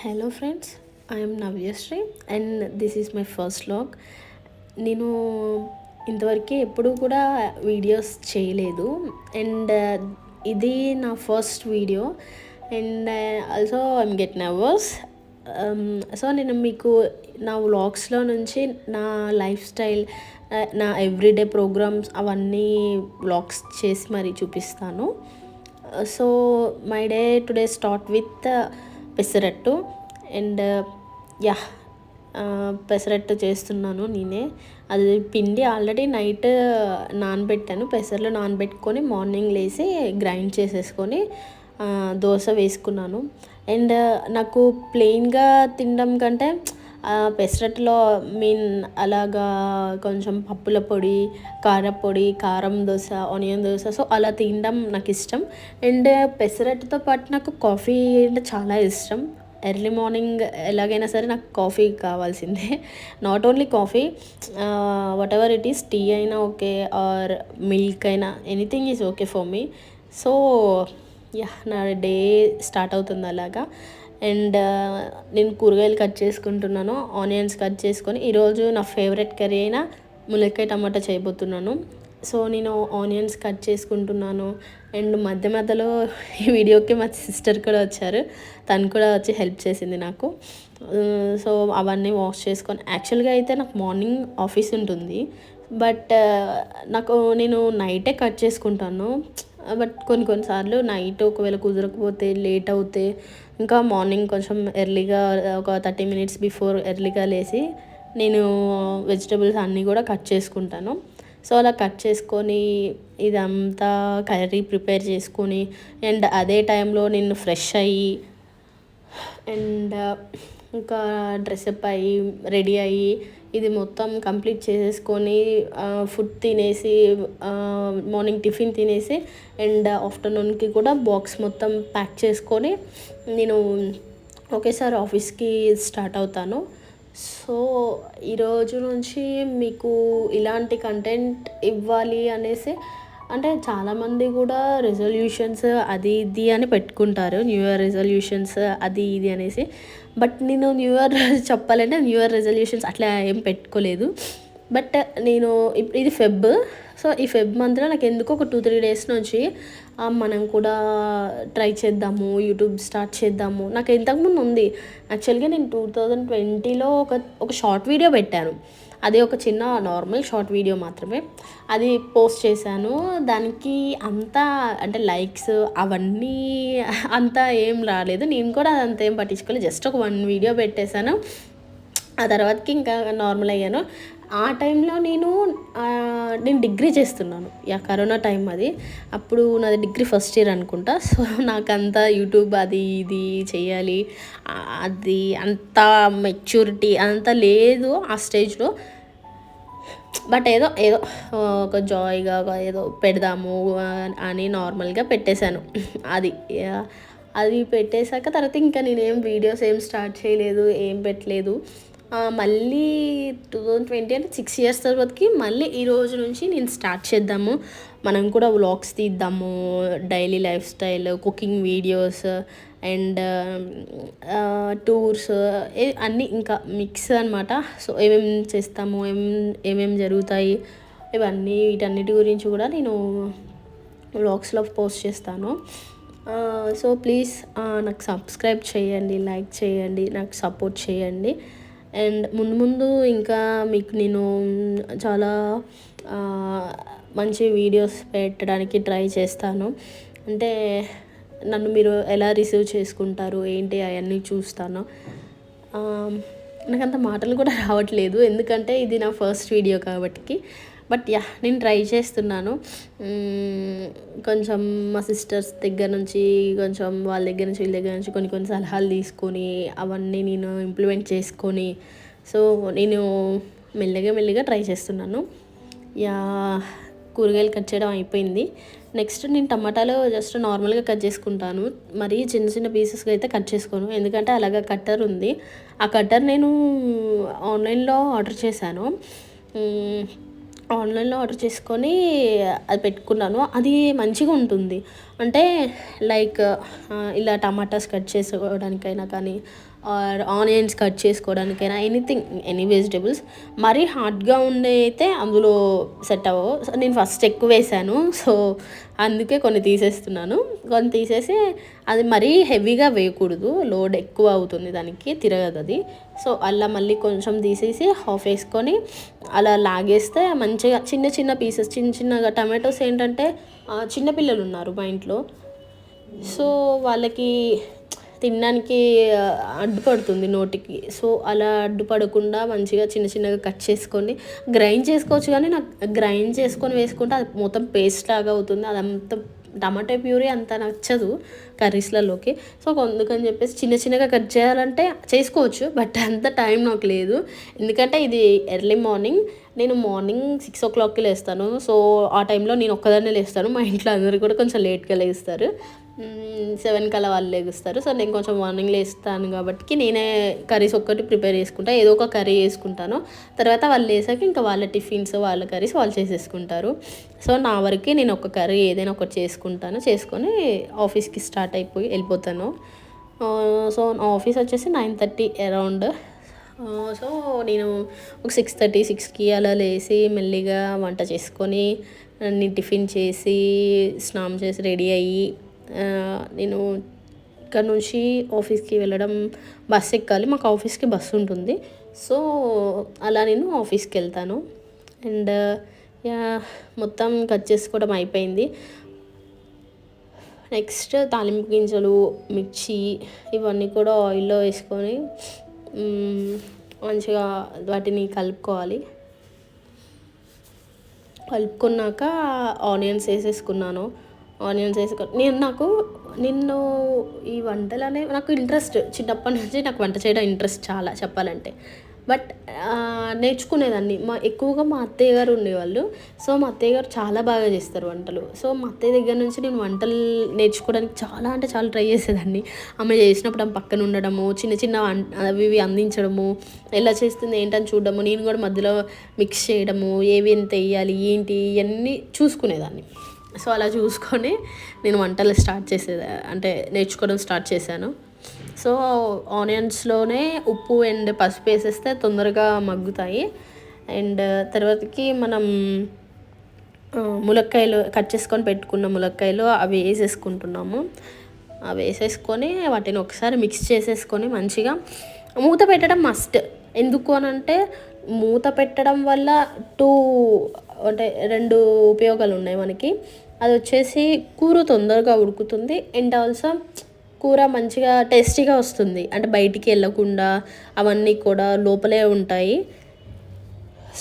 Hello friends, I'm Navyasri and this is my first vlog. నేను ఇంతవరకు ఎప్పుడు కూడా వీడియోస్ చేయలేదు అండ్ ఇది నా first video and also I'm get nervous. So నేను మీకు నా వ్లాగ్స్లో నుంచి నా లైఫ్ స్టైల్, నా ఎవ్రీడే ప్రోగ్రామ్స్ అవన్నీ వ్లాగ్స్ చేసి మరీ చూపిస్తాను. So my day today start with pesarattu and yeah pesarattu చేస్తున్నాను నేనే. అది పిండి ఆల్రెడీ నైట్ నానబెట్టాను. పెసర్లు నానబెట్టుకొని మార్నింగ్ లేసి గ్రైండ్ చేసేసుకొని దోశ వేసుకున్నాను. అండ్ నాకు ప్లెయిన్గా తినడం కంటే పెసరట్టులో అలాగా కొంచెం పప్పుల పొడి, కారపొడి, కారం దోశ, ఆనియన్ దోశ, సో అలా తినడం నాకు ఇష్టం. అండ్ పెసరట్టుతో పాటు నాకు కాఫీ అంటే చాలా ఇష్టం. ఎర్లీ మార్నింగ్ ఎలాగైనా సరే నాకు కాఫీ కావాల్సిందే. Not only coffee, whatever it is, tea అయినా ఓకే ఆర్ మిల్క్ అయినా, anything is okay for me. So yeah, నా డే స్టార్ట్ అవుతుంది అలాగా. అండ్ నేను కూరగాయలు కట్ చేసుకుంటున్నాను, ఆనియన్స్ కట్ చేసుకొని. ఈరోజు నా ఫేవరెట్ కర్రీ అయిన ములక్కాయ టమాటా చేయబోతున్నాను. సో నేను ఆనియన్స్ కట్ చేసుకుంటున్నాను అండ్ మధ్య మధ్యలో ఈ వీడియోకి మా సిస్టర్ కూడా వచ్చారు. తను కూడా వచ్చి హెల్ప్ చేసింది నాకు. సో అవన్నీ వాష్ చేసుకొని, యాక్చువల్గా అయితే నాకు మార్నింగ్ ఆఫీస్ ఉంటుంది, బట్ నేను నైటే కట్ చేసుకుంటాను. బట్ కొన్నిసార్లు నైట్ ఒకవేళ కుదరకపోతే, లేట్ అవుతే ఇంకా మార్నింగ్ కొంచెం ఎర్లీగా ఒక 30 minutes బిఫోర్ ఎర్లీగా లేచి నేను వెజిటబుల్స్ అన్నీ కూడా కట్ చేసుకుంటాను. సో అలా కట్ చేసుకొని ఇదంతా కర్రీ ప్రిపేర్ చేసుకొని అండ్ అదే టైంలో నేను ఫ్రెష్ అయ్యి అండ్ ఇంకా డ్రెస్అప్ అయ్యి రెడీ అయ్యి ఇది మొత్తం కంప్లీట్ చేసేసుకొని ఫుడ్ తినేసి, మార్నింగ్ టిఫిన్ తినేసి అండ్ ఆఫ్టర్నూన్కి కూడా బాక్స్ మొత్తం ప్యాక్ చేసుకొని నేను ఒకేసారి ఆఫీస్కి స్టార్ట్ అవుతాను. సో ఈరోజు నుంచి మీకు ఇలాంటి కంటెంట్ ఇవ్వాలి అనేసి, అంటే చాలామంది కూడా రెజల్యూషన్స్ అది ఇది అని పెట్టుకుంటారు, న్యూ ఇయర్ రెజల్యూషన్స్ అది ఇది అనేసి. బట్ నేను న్యూ ఇయర్ చెప్పాలంటే న్యూ ఇయర్ రెజల్యూషన్స్ అట్లా ఏం పెట్టుకోలేదు. బట్ నేను ఇది ఫెబ్. సో ఈ ఫెబ్ మంత్లో నాకు ఎందుకో ఒక 2-3 days నుంచి మనం కూడా ట్రై చేద్దాము, యూట్యూబ్ స్టార్ట్ చేద్దాము. నాకు ఇంతకుముందు ఉంది. యాక్చువల్గా నేను 2020లో ఒక షార్ట్ వీడియో పెట్టాను. అది ఒక చిన్న నార్మల్ షార్ట్ వీడియో మాత్రమే. అది పోస్ట్ చేశాను. దానికి అంతా అంటే లైక్స్ అవన్నీ అంతా ఏం రాలేదు. నేను కూడా అదంతా ఏం పట్టించుకోలేదు. జస్ట్ ఒక 1 వీడియో పెట్టేశాను. ఆ తర్వాతకి ఇంకా నార్మల్ అయ్యాను. ఆ టైంలో నేను డిగ్రీ చేస్తున్నాను. కరోనా టైం అది. అప్పుడు నాది డిగ్రీ ఫస్ట్ ఇయర్ అనుకుంటా. సో నాకంతా యూట్యూబ్ అది ఇది చేయాలి, అది అంత మెచ్యూరిటీ అంతా లేదు ఆ స్టేజ్లో. బట్ ఏదో ఒక జాయ్గా ఏదో పెడదాము అని నార్మల్గా పెట్టేశాను. అది పెట్టేశాక తర్వాత ఇంకా నేనేం వీడియోస్ ఏం స్టార్ట్ చేయలేదు, ఏం పెట్టలేదు. మళ్ళీ 2020 అంటే 6 years తర్వాతకి మళ్ళీ ఈరోజు నుంచి నేను స్టార్ట్ చేద్దాము, మనం కూడా వ్లాగ్స్ తీద్దాము, daily life style, cooking videos and tours అన్నీ ఇంకా మిక్స్ అనమాట. సో ఏమేమి చేస్తాము, ఏమేమి జరుగుతాయి, వీటన్నిటి గురించి కూడా నేను వ్లాగ్స్లో పోస్ట్ చేస్తాను. సో ప్లీజ్ నాకు సబ్స్క్రైబ్ చేయండి, లైక్ చేయండి, నాకు సపోర్ట్ చేయండి. అండ్ ముందు ఇంకా మీకు నేను చాలా మంచి వీడియోస్ పెట్టడానికి ట్రై చేస్తాను. అంటే నన్ను మీరు ఎలా రిసీవ్ చేసుకుంటారు ఏంటి అవన్నీ చూస్తాను. నాకంత మాటలు కూడా రావట్లేదు, ఎందుకంటే ఇది నా ఫస్ట్ వీడియో కాబట్టి. బట్ నేను ట్రై చేస్తున్నాను. కొంచెం మా సిస్టర్స్ దగ్గర నుంచి, కొంచెం వాళ్ళ దగ్గర నుంచి, వీళ్ళ దగ్గర నుంచి కొన్ని సలహాలు తీసుకొని అవన్నీ నేను ఇంప్లిమెంట్ చేసుకొని, సో నేను మెల్లగా ట్రై చేస్తున్నాను. కూరగాయలు కట్ చేయడం అయిపోయింది. నెక్స్ట్ నేను టమాటాలు జస్ట్ నార్మల్గా కట్ చేసుకుంటాను. మరీ చిన్న పీసెస్గా అయితే కట్ చేసుకోను, ఎందుకంటే అలాగా కట్టర్ ఉంది. ఆ కట్టర్ నేను ఆన్లైన్లో ఆర్డర్ చేశాను. ఆన్లైన్లో ఆర్డర్ చేసుకొని అది పెట్టుకున్నాను. అది మంచిగా ఉంటుంది. అంటే లైక్ ఇలా టమాటాస్ కట్ చేసుకోవడానికైనా కానీ ఆర్ ఆనియన్స్ కట్ చేసుకోవడానికైనా ఎనీథింగ్ ఎనీ వెజిటేబుల్స్ మరీ హార్డ్గా ఉండే అయితే అందులో సెట్ అవ్వవు. సో నేను ఫస్ట్ ఎక్కువ వేసాను. సో అందుకే కొన్ని తీసేస్తున్నాను. కొన్ని తీసేసి అది మరీ హెవీగా వేయకూడదు, లోడ్ ఎక్కువ అవుతుంది, దానికి తిరగదు అది. సో అలా మళ్ళీ కొంచెం తీసేసి హాఫ్ వేసుకొని అలా లాగేస్తే మంచిగా చిన్న చిన్న పీసెస్ చిన్న చిన్నగా. టమాటోస్ ఏంటంటే చిన్నపిల్లలు ఉన్నారు మా ఇంట్లో. సో వాళ్ళకి తినడానికి అడ్డుపడుతుంది నోటికి. సో అలా అడ్డుపడకుండా మంచిగా చిన్న చిన్నగా కట్ చేసుకొని గ్రైండ్ చేసుకోవచ్చు. కానీ నాకు గ్రైండ్ చేసుకొని వేసుకుంటే అది మొత్తం పేస్ట్ లాగా అవుతుంది. అదంతా టమాటో ప్యూరీ అంత నచ్చదు కర్రీస్లలోకి. సో అందుకని చెప్పేసి చిన్న చిన్నగా కట్ చేయాలంటే చేసుకోవచ్చు, బట్ అంత టైం నాకు లేదు. ఎందుకంటే ఇది ఎర్లీ మార్నింగ్, నేను మార్నింగ్ 6 o'clockకి లేస్తాను. సో ఆ టైంలో నేను ఒక్కదాన్నే లేస్తాను. మా ఇంట్లో అందరూ కూడా కొంచెం లేట్గా లేస్తారు. 7 కల్లా వాళ్ళు లేస్తారు. సో నేను కొంచెం మార్నింగ్ లేస్తాను కాబట్టి నేనే కర్రీస్ ఒక్కటి ప్రిపేర్ చేసుకుంటా. ఏదో ఒక కర్రీ చేసుకుంటాను. తర్వాత వాళ్ళు లేసాక ఇంకా వాళ్ళ టిఫిన్స్, వాళ్ళ కర్రీస్ వాళ్ళు చేసేసుకుంటారు. సో నా వరకు నేను ఒక కర్రీ ఏదైనా ఒకటి చేసుకుంటాను. చేసుకొని ఆఫీస్కి స్టార్ట్ అయిపోయి వెళ్ళిపోతాను. సో నా ఆఫీస్ వచ్చేసి 9:30 అరౌండ్. సో నేను ఒక 6:30-6కి అలా లేసి మెల్లిగా వంట చేసుకొని నేను టిఫిన్ చేసి స్నానం చేసి రెడీ అయ్యి నేను ఇక్కడ నుంచి ఆఫీస్కి వెళ్ళడం, బస్సు ఎక్కాలి. మాకు ఆఫీస్కి బస్సు ఉంటుంది. సో అలా నేను ఆఫీస్కి వెళ్తాను. అండ్ మొత్తం కట్ చేసుకోవడం అయిపోయింది. నెక్స్ట్ తాలింపు గింజలు, మిర్చి ఇవన్నీ కూడా ఆయిల్లో వేసుకొని మంచిగా వాటిని కలుపుకోవాలి. కలుపుకున్నాక ఆనియన్స్ వేసేసుకున్నాను. ఆనియన్స్ వేసుకొని నిన్ను ఈ వంటలు అనేవి నాకు ఇంట్రెస్ట్, చిన్నప్పటి నుంచి నాకు వంట చేయడం ఇంట్రెస్ట్ చాలా చెప్పాలంటే. బట్ నేర్చుకునేదాన్ని. ఎక్కువగా మా అత్తయ్య గారు ఉండేవాళ్ళు. సో మా అత్తయ్య గారు చాలా బాగా చేస్తారు వంటలు. సో మా అత్తయ్య దగ్గర నుంచి నేను వంటలు నేర్చుకోవడానికి చాలా అంటే చాలా ట్రై చేసేదాన్ని. ఆమె చేసినప్పుడు ఆమె పక్కన ఉండడము, చిన్న చిన్న అవి ఇవి అందించడము, ఎలా చేస్తుంది ఏంటని చూడడము, నేను కూడా మధ్యలో మిక్స్ చేయడము, ఏవి ఎంత వేయాలి ఏంటి ఇవన్నీ చూసుకునేదాన్ని. సో అలా చూసుకొని నేను వంటలు నేర్చుకోవడం స్టార్ట్ చేశాను. సో ఆనియన్స్లోనే ఉప్పు అండ్ పసుపు వేసేస్తే తొందరగా మగ్గుతాయి. అండ్ తర్వాతకి మనం ములక్కాయలు కట్ చేసుకొని పెట్టుకున్న ములక్కాయలు అవి వేసేసుకుంటున్నాము. అవి వేసేసుకొని వాటిని ఒకసారి మిక్స్ చేసేసుకొని మంచిగా మూత పెట్టడం మస్ట్. ఎందుకు అనంటే మూత పెట్టడం వల్ల 2 ఉపయోగాలు ఉన్నాయి మనకి. అది వచ్చేసి కూర తొందరగా ఉడుకుతుంది అండ్ ఆల్సో కూర మంచిగా టేస్టీగా వస్తుంది. అంటే బయటికి వెళ్ళకుండా అవన్నీ కూడా లోపలే ఉంటాయి.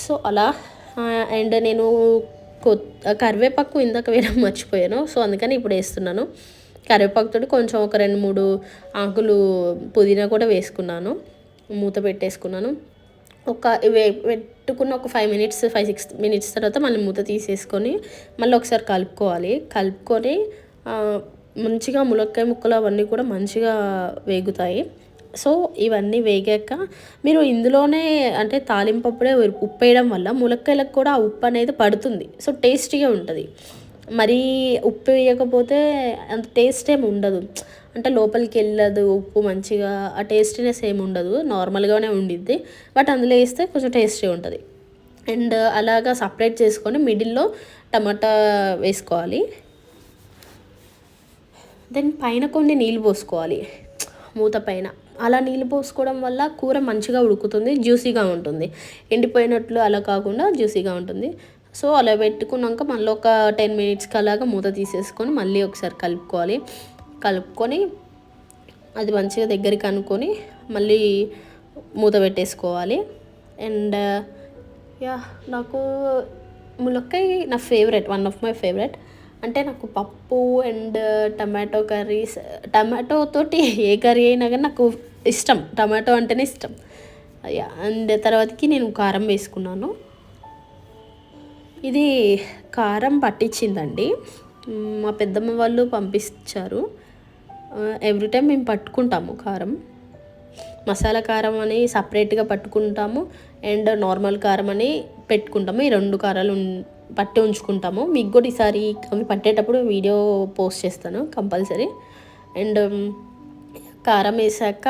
సో అలా అండ్ నేను కరివేపాకు ఇందాక వేయడం మర్చిపోయాను. సో అందుకని ఇప్పుడు వేస్తున్నాను. కరివేపాకుతో కొంచెం ఒక 2-3 ఆకులు పుదీనా కూడా వేసుకున్నాను. మూత పెట్టేసుకున్నాను. పెట్టుకున్న ఒక 5-6 మినిట్స్ తర్వాత మళ్ళీ మూత తీసేసుకొని మళ్ళీ ఒకసారి కలుపుకొని మంచిగా ములక్కాయ ముక్కలు అవన్నీ కూడా మంచిగా వేగుతాయి. సో ఇవన్నీ వేగాక మీరు ఇందులోనే అంటే తాలింపప్పుడే ఉప్పు వేయడం వల్ల ములక్కాయలకు కూడా ఆ ఉప్పు అనేది పడుతుంది. సో టేస్టీగా ఉంటుంది. మరీ ఉప్పు వేయకపోతే అంత టేస్ట్ ఏమి ఉండదు. అంటే లోపలికి వెళ్ళదు ఉప్పు మంచిగా, ఆ టేస్టీనెస్ ఏమి ఉండదు, నార్మల్గానే ఉండిద్ది. బట్ అందులో వేస్తే కొంచెం టేస్టీ ఉంటుంది. అండ్ అలాగా సపరేట్ చేసుకొని మిడిల్లో టమాటా వేసుకోవాలి. దెన్ పైన కొన్ని నీళ్ళు పోసుకోవాలి మూత పైన. అలా నీళ్ళు పోసుకోవడం వల్ల కూర మంచిగా ఉడుకుతుంది, జ్యూసీగా ఉంటుంది. ఎండిపోయినట్లు అలా కాకుండా జ్యూసీగా ఉంటుంది. సో అలా పెట్టుకున్నాక మళ్ళీ ఒక 10 minutesకి అలాగా మూత తీసేసుకొని మళ్ళీ ఒకసారి కలుపుకొని అది మంచిగా దగ్గరికి అనుకొని మళ్ళీ మూత పెట్టేసుకోవాలి. అండ్ నాకు ములక్కాయ నా favourite, one of my favourite. అంటే నాకు పప్పు అండ్ టమాటో కర్రీస్, టమాటోతోటి ఏ కర్రీ అయినా కానీ నాకు ఇష్టం. టమాటో అంటేనే ఇష్టం. అండ్ తర్వాతకి నేను కారం వేసుకున్నాను. ఇది కారం పట్టించిందండి, మా పెద్దమ్మ వాళ్ళు పంపించారు. ఎవ్రీ టైం మేము పట్టుకుంటాము కారం. మసాలా కారం అని సపరేట్గా పట్టుకుంటాము అండ్ నార్మల్ కారం అని పెట్టుకుంటాము. ఈ 2 కారాలు పట్టి ఉంచుకుంటాము. మీకు కూడా ఈసారి అవి పట్టేటప్పుడు వీడియో పోస్ట్ చేస్తాను కంపల్సరీ. అండ్ కారం వేసాక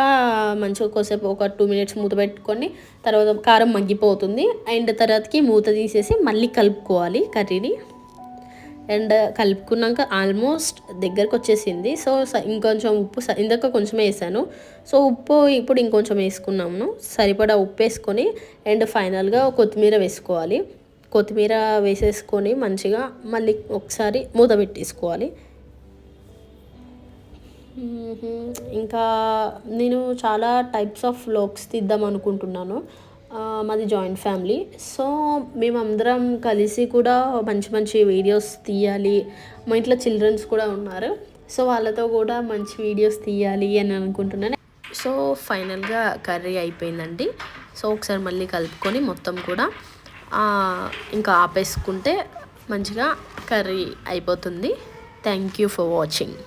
మంచిగా కొద్దిసేపు ఒక 2 మినిట్స్ మూత పెట్టుకొని తర్వాత కారం మగ్గిపోతుంది. అండ్ తర్వాతకి మూత తీసేసి మళ్ళీ కలుపుకోవాలి కర్రీని. అండ్ కలుపుకున్నాక ఆల్మోస్ట్ దగ్గరకు వచ్చేసింది. సో ఇంకొంచెం ఉప్పు ఇందాక కొంచెం వేసాను. సో ఉప్పు ఇప్పుడు ఇంకొంచెం వేసుకున్నాము. సరిపడా ఉప్పు వేసుకొని అండ్ ఫైనల్గా కొత్తిమీర వేసుకోవాలి. కొత్తిమీర వేసేసుకొని మంచిగా మళ్ళీ ఒకసారి మూత పెట్టేసుకోవాలి. ఇంకా నేను చాలా టైప్స్ ఆఫ్ వ్లాగ్స్ తీద్దాం అనుకుంటున్నాను. మాది జాయింట్ ఫ్యామిలీ. సో మేమందరం కలిసి కూడా మంచి మంచి వీడియోస్ తీయాలి. మా ఇంట్లో చిల్డ్రన్స్ కూడా ఉన్నారు. సో వాళ్ళతో కూడా మంచి వీడియోస్ తీయాలి అని అనుకుంటున్నాను. సో ఫైనల్గా కర్రీ అయిపోయిందండి. సో ఒకసారి మళ్ళీ కలుపుకొని మొత్తం కూడా ఇంకా ఆపేసుకుంటే మంచిగా కర్రీ అయిపోతుంది. Thank you for watching.